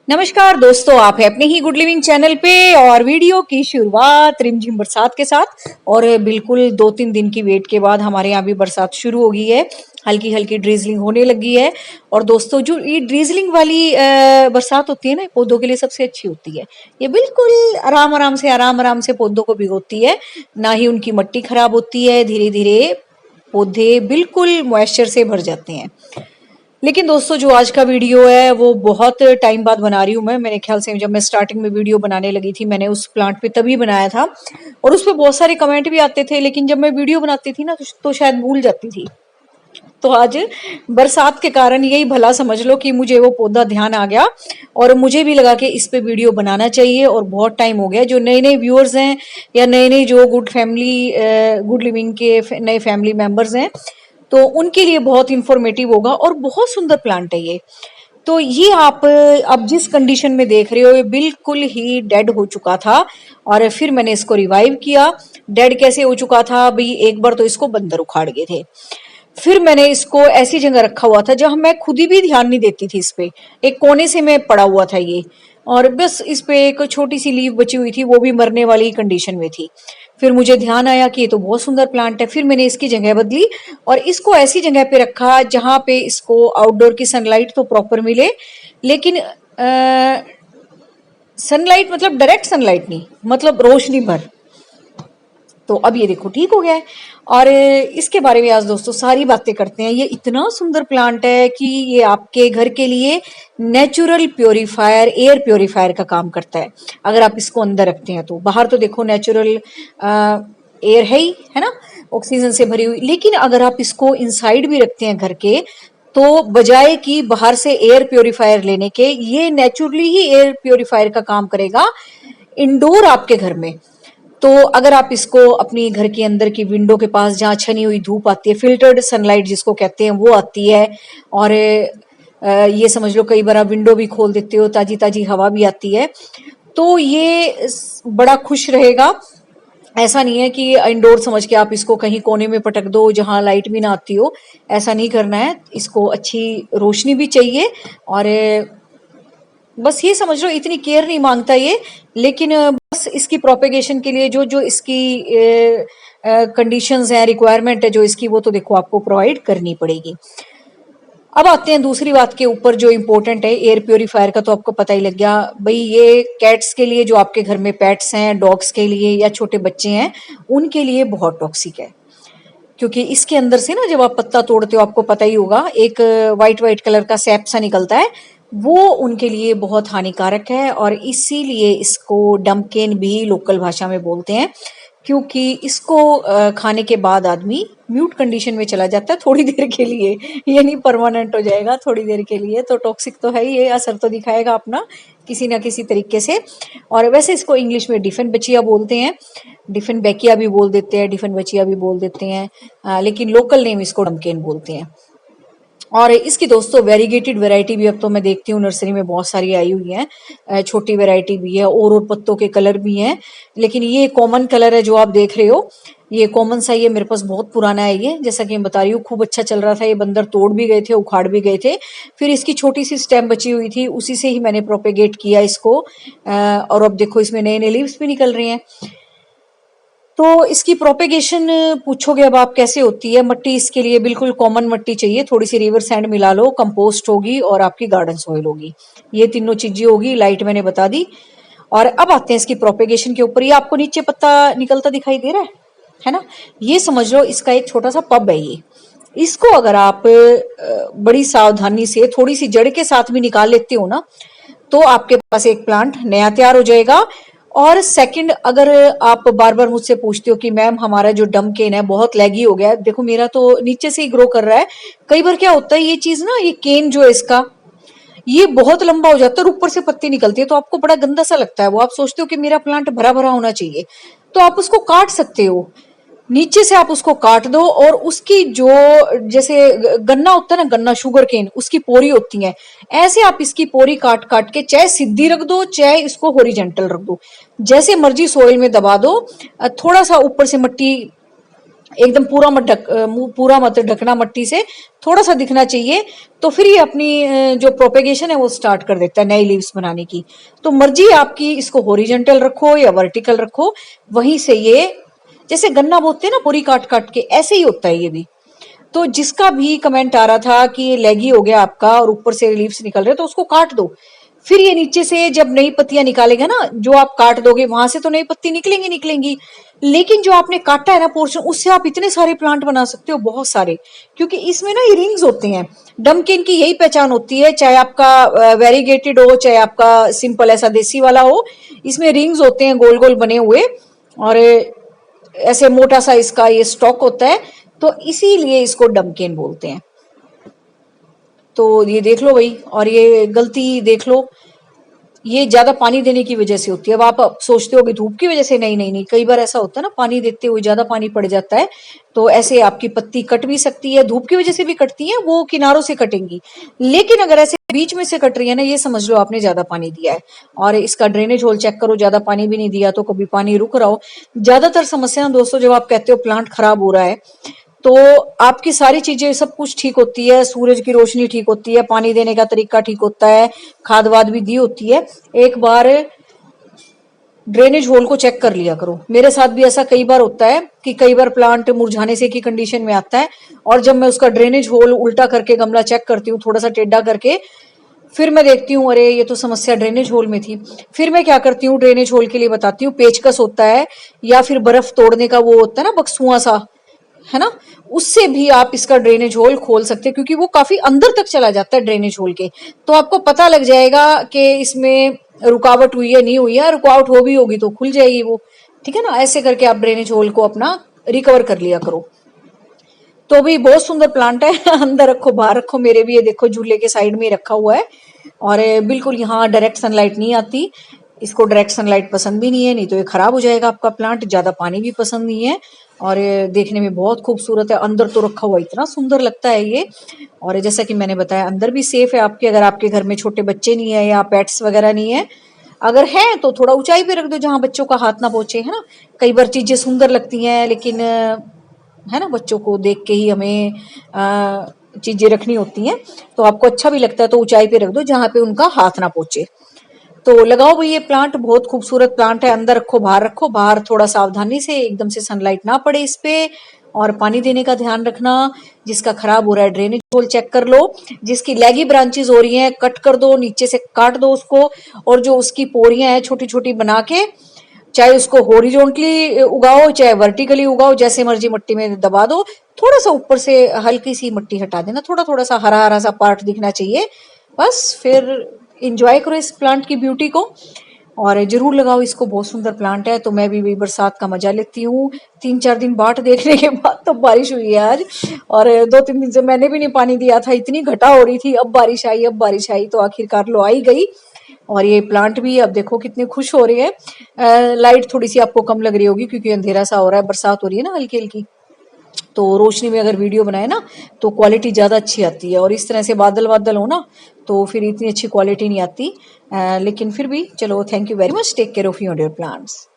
नमस्कार दोस्तों, आप है अपने ही गुड लिविंग चैनल पे और वीडियो की शुरुआत रिमझिम बरसात के साथ। और बिल्कुल 2-3 दिन की वेट के बाद हमारे यहाँ भी बरसात शुरू हो गई है। हल्की हल्की ड्रिजलिंग होने लगी है। और दोस्तों, जो ये ड्रिजलिंग वाली बरसात होती है ना, पौधों के लिए सबसे अच्छी होती है। ये बिल्कुल आराम आराम से पौधों को भिगोती है। ना ही उनकी मिट्टी खराब होती है। धीरे धीरे पौधे बिल्कुल मॉइस्चर से भर जाते हैं। लेकिन दोस्तों, जो आज का वीडियो है वो बहुत टाइम बाद बना रही हूँ मैं। मेरे ख्याल से जब मैं स्टार्टिंग में वीडियो बनाने लगी थी, मैंने उस प्लांट पे तभी बनाया था और उस पे बहुत सारे कमेंट भी आते थे। लेकिन जब मैं वीडियो बनाती थी ना तो शायद भूल जाती थी। तो आज बरसात के कारण यही भला समझ लो कि मुझे वो पौधा ध्यान आ गया और मुझे भी लगा कि इस पे वीडियो बनाना चाहिए। और बहुत टाइम हो गया। जो नए नए व्यूअर्स हैं या नए नए जो गुड लिविंग के नए फैमिली मेंबर्स हैं, तो उनके लिए बहुत इंफॉर्मेटिव होगा। और बहुत सुंदर प्लांट है ये। तो ये आप अब जिस कंडीशन में देख रहे हो, ये बिल्कुल ही डेड हो चुका था और फिर मैंने इसको रिवाइव किया। डेड कैसे हो चुका था भाई? एक बार तो इसको बंदर उखाड़ गए थे। फिर मैंने इसको ऐसी जगह रखा हुआ था जहां मैं खुद ही भी ध्यान नहीं देती थी इस पे। एक कोने से मैं पड़ा हुआ था ये, और बस इस पे एक छोटी सी लीफ बची हुई थी, वो भी मरने वाली कंडीशन में थी। फिर मुझे ध्यान आया कि ये तो बहुत सुंदर प्लांट है। फिर मैंने इसकी जगह बदली और इसको ऐसी जगह पे रखा जहां पे इसको आउटडोर की सनलाइट तो प्रॉपर मिले, लेकिन सनलाइट मतलब डायरेक्ट सनलाइट नहीं, मतलब रोशनी भर। तो अब ये देखो ठीक हो गया है। और इसके बारे में आज दोस्तों सारी बातें करते हैं। ये इतना सुंदर प्लांट है कि ये आपके घर के लिए नेचुरल प्योरीफायर, एयर प्योरीफायर का काम करता है। अगर आप इसको अंदर रखते हैं तो बाहर तो देखो नेचुरल एयर है ही, है ना, ऑक्सीजन से भरी हुई। लेकिन अगर आप इसको इनसाइड भी रखते हैं घर के, तो बजाय कि बाहर से एयर प्योरीफायर लेने के, ये नेचुरली ही एयर प्योरीफायर का काम करेगा इंडोर आपके घर में। तो अगर आप इसको अपनी घर के अंदर की विंडो के पास, जहाँ छनी हुई धूप आती है, फिल्टर्ड सनलाइट जिसको कहते हैं, वो आती है। और ये समझ लो कई बार आप विंडो भी खोल देते हो, ताजी ताजी हवा भी आती है, तो ये बड़ा खुश रहेगा। ऐसा नहीं है कि इंडोर समझ के आप इसको कहीं कोने में पटक दो जहां लाइट भी ना आती हो। ऐसा नहीं करना है। इसको अच्छी रोशनी भी चाहिए। और बस ये समझ लो इतनी केयर नहीं मांगता ये। लेकिन बस इसकी प्रोपेगेशन के लिए जो जो इसकी कंडीशंस हैं, रिक्वायरमेंट है जो इसकी, वो तो देखो आपको प्रोवाइड करनी पड़ेगी। अब आते हैं दूसरी बात के ऊपर जो इम्पोर्टेंट है, एयर प्योरीफायर का तो आपको पता ही लग गया भाई। ये कैट्स के लिए, जो आपके घर में पेट्स हैं, डॉग्स के लिए या छोटे बच्चे हैं, उनके लिए बहुत टॉक्सिक है। क्योंकि इसके अंदर से ना, जब आप पत्ता तोड़ते हो, आपको पता ही होगा, एक वाइट वाइट कलर का सैप सा निकलता है। वो उनके लिए बहुत हानिकारक है और इसीलिए इसको डम्पकेन भी लोकल भाषा में बोलते हैं। क्योंकि इसको खाने के बाद आदमी म्यूट कंडीशन में चला जाता है थोड़ी देर के लिए। ये नहीं परमानेंट हो जाएगा, थोड़ी देर के लिए। तो टॉक्सिक तो है ही, ये असर तो दिखाएगा अपना किसी ना किसी तरीके से। और वैसे इसको इंग्लिश में डिफन बचिया बोलते हैं, डिफन बैकिया भी बोल देते हैं, डिफन बचिया भी बोल देते हैं, लेकिन लोकल नेम इसको डम्केन बोलते हैं। और इसकी दोस्तों वेरीगेटेड वैरायटी भी अब तो मैं देखती हूँ नर्सरी में बहुत सारी आई हुई है। छोटी वैरायटी भी है और पत्तों के कलर भी हैं। लेकिन ये कॉमन कलर है जो आप देख रहे हो, ये कॉमन सा, ये मेरे पास बहुत पुराना है। ये जैसा कि मैं बता रही हूँ, खूब अच्छा चल रहा था। ये बंदर तोड़ भी गए थे, उखाड़ भी गए थे। फिर इसकी छोटी सी स्टेम बची हुई थी, उसी से ही मैंने प्रोपेगेट किया इसको। और अब देखो इसमें नए नए लीव्स भी निकल रहे हैं। तो इसकी प्रोपेगेशन पूछोगे अब आप कैसे होती है? मट्टी इसके लिए बिल्कुल कॉमन मट्टी चाहिए, थोड़ी सी रिवर सैंड मिला लो, कंपोस्ट होगी और आपकी गार्डन सॉइल होगी। ये तीनों चीजें होगी। लाइट मैंने बता दी। और अब आते हैं इसकी प्रोपेगेशन के ऊपर। ये आपको नीचे पत्ता निकलता दिखाई दे रहा है ना? ये समझ लो इसका एक छोटा सा पब है ये। इसको अगर आप बड़ी सावधानी से थोड़ी सी जड़ के साथ भी निकाल लेते हो ना, तो आपके पास एक प्लांट नया तैयार हो जाएगा। और सेकंड, अगर आप बार बार मुझसे पूछते हो कि मैम हमारा जो डम केन है बहुत लैगी हो गया है, देखो मेरा तो नीचे से ही ग्रो कर रहा है। कई बार क्या होता है, ये चीज ना, ये केन जो है इसका, ये बहुत लंबा हो जाता है और ऊपर से पत्ती निकलती है, तो आपको बड़ा गंदा सा लगता है वो। आप सोचते हो कि मेरा प्लांट भरा भरा होना चाहिए, तो आप उसको काट सकते हो। नीचे से आप उसको काट दो और उसकी जो, जैसे गन्ना होता है ना, गन्ना शुगर केन, उसकी पोरी होती है, ऐसे आप इसकी पोरी काट काट के चाहे सीधी रख दो चाहे इसको हॉरिजेंटल रख दो, जैसे मर्जी सोइल में दबा दो। थोड़ा सा ऊपर से मिट्टी एकदम पूरा मत मुंह पूरा मत ढकना मट्टी से, थोड़ा सा दिखना चाहिए। तो फिर ये अपनी जो प्रोपेगेशन है वो स्टार्ट कर देता है नई लीव्स बनाने की। तो मर्जी आपकी, इसको हॉरिजॉन्टल रखो या वर्टिकल रखो, वहीं से ये जैसे गन्ना बोते हैं ना बोरी काट काट के, ऐसे ही होता है ये भी। तो जिसका भी कमेंट आ रहा था कि ये लेगी हो गया आपका और ऊपर से लीव्स निकल रहे, तो उसको काट दो। फिर ये नीचे से जब नई पत्तियां निकालेगा ना, जो आप काट दोगे वहां से तो नई पत्ती निकलेंगी निकलेंगी, लेकिन जो आपने काटा है ना पोर्शन, उससे आप इतने सारे प्लांट बना सकते हो, बहुत सारे। क्योंकि इसमें ना ये रिंग्स होते हैं। डमकिन की यही पहचान होती है, चाहे आपका वेरीगेटेड हो चाहे आपका सिंपल ऐसा देसी वाला हो, इसमें रिंग्स होते हैं गोल गोल बने हुए, और ऐसे मोटा सा इसका ये स्टॉक होता है, तो इसीलिए इसको डमकेन बोलते हैं। तो ये देख लो भाई, और ये गलती देख लो, ये ज्यादा पानी देने की वजह से होती है। अब आप सोचते हो कि धूप की वजह से, नहीं नहीं नहीं, कई बार ऐसा होता है ना पानी देते हुए ज्यादा पानी पड़ जाता है, तो ऐसे आपकी पत्ती कट भी सकती है। धूप की वजह से भी कटती है, वो किनारों से कटेंगी, लेकिन अगर ऐसे बीच में से कट रही है ना, ये समझ लो आपने ज्यादा पानी दिया है। और इसका ड्रेनेज होल चेक करो, ज्यादा पानी भी नहीं दिया तो कभी पानी रुक रहा हो। ज्यादातर समस्या ना दोस्तों, जब आप कहते हो प्लांट खराब हो रहा है, तो आपकी सारी चीजें सब कुछ ठीक होती है, सूरज की रोशनी ठीक होती है, पानी देने का तरीका ठीक होता है, खाद वाद भी दी होती है। एक बार ड्रेनेज होल को चेक कर लिया करो। मेरे साथ भी ऐसा कई बार होता है कि कई बार प्लांट मुरझाने से की कंडीशन में आता है, और जब मैं उसका ड्रेनेज होल उल्टा करके गमला चेक करती हूँ, थोड़ा सा टेढ़ा करके, फिर मैं देखती हूँ अरे ये तो समस्या ड्रेनेज होल में थी। फिर मैं क्या करती हूँ, ड्रेनेज होल के लिए बताती हूँ, पेचकस होता है या फिर बर्फ तोड़ने का वो होता है ना बक्सुआ सा, है ना, उससे भी आप इसका ड्रेनेज होल खोल सकते हैं, क्योंकि वो काफी अंदर तक चला जाता है ड्रेनेज होल के। तो आपको पता लग जाएगा कि इसमें रुकावट हुई है नहीं हुई है, रुकावट हो भी होगी तो खुल जाएगी वो। ठीक है ना, ऐसे करके आप ड्रेनेज होल को अपना रिकवर कर लिया करो। तो भी बहुत सुंदर प्लांट है अंदर रखो बाहर रखो, मेरे भी ये देखो झूले के साइड में रखा हुआ है, और बिल्कुल यहाँ डायरेक्ट सनलाइट नहीं आती, इसको डायरेक्ट सनलाइट पसंद भी नहीं है, नहीं तो ये खराब हो जाएगा आपका प्लांट। ज्यादा पानी भी पसंद नहीं है, और देखने में बहुत खूबसूरत है। अंदर तो रखा हुआ इतना सुंदर लगता है ये। और जैसा कि मैंने बताया, अंदर भी सेफ है आपके, अगर आपके घर में छोटे बच्चे नहीं है या पेट्स वगैरह नहीं है। अगर है तो थोड़ा ऊंचाई पे रख दो जहां बच्चों का हाथ ना पहुंचे, है ना। कई बार चीजें सुंदर लगती हैं, लेकिन है ना, बच्चों को देख के ही हमें चीजें रखनी होती हैं। तो आपको अच्छा भी लगता है तो ऊंचाई पे रख दो जहां पे उनका हाथ ना पहुंचे। तो लगाओ भाई, ये प्लांट बहुत खूबसूरत प्लांट है। अंदर रखो बाहर रखो, बाहर थोड़ा सावधानी से, एकदम से सनलाइट ना पड़े इस पे, और पानी देने का ध्यान रखना। जिसका खराब हो रहा है ड्रेनेज होल चेक कर लो, जिसकी लेगी ब्रांचेस हो रही हैं कट कर दो, नीचे से काट दो उसको, और जो उसकी पोरियां हैं छोटी छोटी बना के, चाहे उसको हॉरिजॉन्टली उगाओ चाहे वर्टिकली उगाओ, जैसे मर्जी मिट्टी में दबा दो। थोड़ा सा ऊपर से हल्की सी मिट्टी हटा देना, थोड़ा थोड़ा सा हरा हरा सा पार्ट दिखना चाहिए बस। फिर इंजॉय करो इस प्लांट की ब्यूटी को, और जरूर लगाओ इसको, बहुत सुंदर प्लांट है। तो मैं भी बरसात का मजा लेती हूँ। 3-4 दिन बाट देखने के बाद तो बारिश हुई है आज, और 2-3 दिन से मैंने भी नहीं पानी दिया था, इतनी घटा हो रही थी। अब बारिश आई, अब बारिश आई, तो आखिरकार लो आई गई। और ये प्लांट भी अब देखो कितने खुश हो रहे हैं। लाइट थोड़ी सी आपको कम लग रही होगी क्योंकि अंधेरा सा हो रहा है, बरसात हो रही है ना हल्की हल्की, तो रोशनी में अगर वीडियो बनाए ना तो क्वालिटी ज्यादा अच्छी आती है। और इस तरह से बादल बादल हो ना तो फिर इतनी अच्छी क्वालिटी नहीं आती। लेकिन फिर भी चलो, thank you very much, take care of your plants.